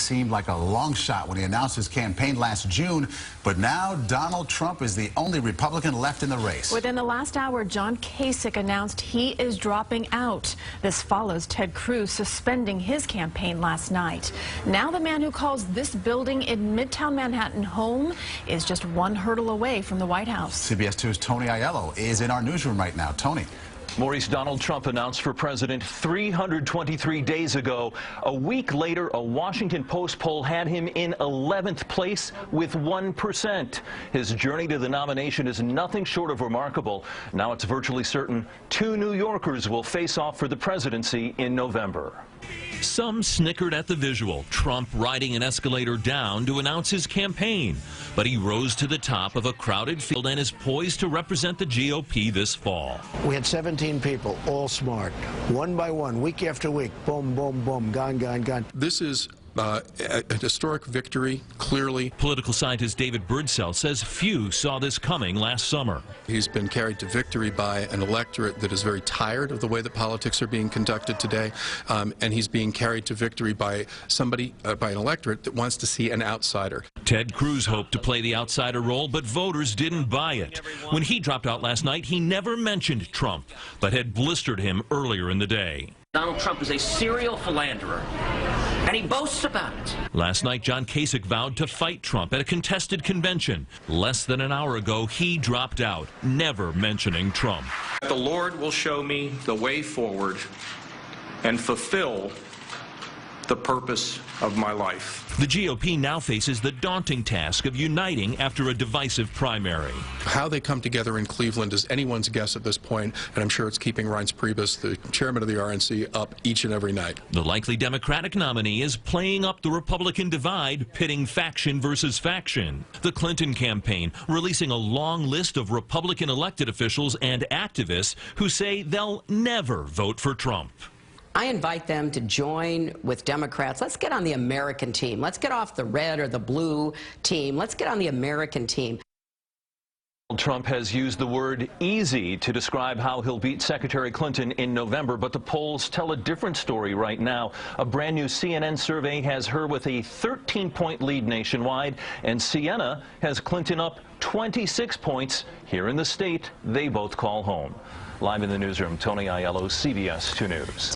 seemed like a long shot when he announced his campaign last June, but now Donald Trump is the only Republican left in the race. Within the last hour, John Kasich announced he is dropping out. This follows Ted Cruz suspending his campaign last night. Now the man who calls this building in Midtown Manhattan home is just one hurdle away from the White House. CBS 2's Tony Aiello is in our newsroom right now. Tony. Maurice, Donald Trump announced for president 323 days ago. A week later, a Washington Post poll had him in 11th place with 1%. His journey to the nomination is nothing short of remarkable. Now it's virtually certain 2 New Yorkers will face off for the presidency in November. Some snickered at the visual, Trump riding an escalator down to announce his campaign. But he rose to the top of a crowded field and is poised to represent the GOP this fall. We had 17 people, all smart, one by one, week after week, boom, boom, boom, gone, gone, gone. This is a historic victory, clearly. Political scientist David Birdsell says few saw this coming last summer. He's been carried to victory by an electorate that is very tired of the way that politics are being conducted today, and he's being carried to victory by by an electorate that wants to see an outsider. Ted Cruz hoped to play the outsider role, but voters didn't buy it. When he dropped out last night, he never mentioned Trump, but had blistered him earlier in the day. Donald Trump is a serial philanderer, and he boasts about it. Last night, John Kasich vowed to fight Trump at a contested convention. Less than an hour ago, he dropped out, never mentioning Trump. The Lord will show me the way forward and fulfill the purpose of my life. The GOP now faces the daunting task of uniting after a divisive primary. How they come together in Cleveland is anyone's guess at this point, and I'm sure it's keeping Reince Priebus, the chairman of the RNC, up each and every night. The likely Democratic nominee is playing up the Republican divide, pitting faction versus faction. The Clinton campaign releasing a long list of Republican elected officials and activists who say they'll never vote for Trump. I invite them to join with Democrats. Let's get on the American team. Let's get off the red or the blue team. Let's get on the American team. Trump has used the word easy to describe how he'll beat Secretary Clinton in November, but the polls tell a different story right now. A brand new CNN survey has her with a 13-point lead nationwide, and Siena has Clinton up 26 points. Here in the state, they both call home. Live in the newsroom, Tony Aiello, CBS 2 News.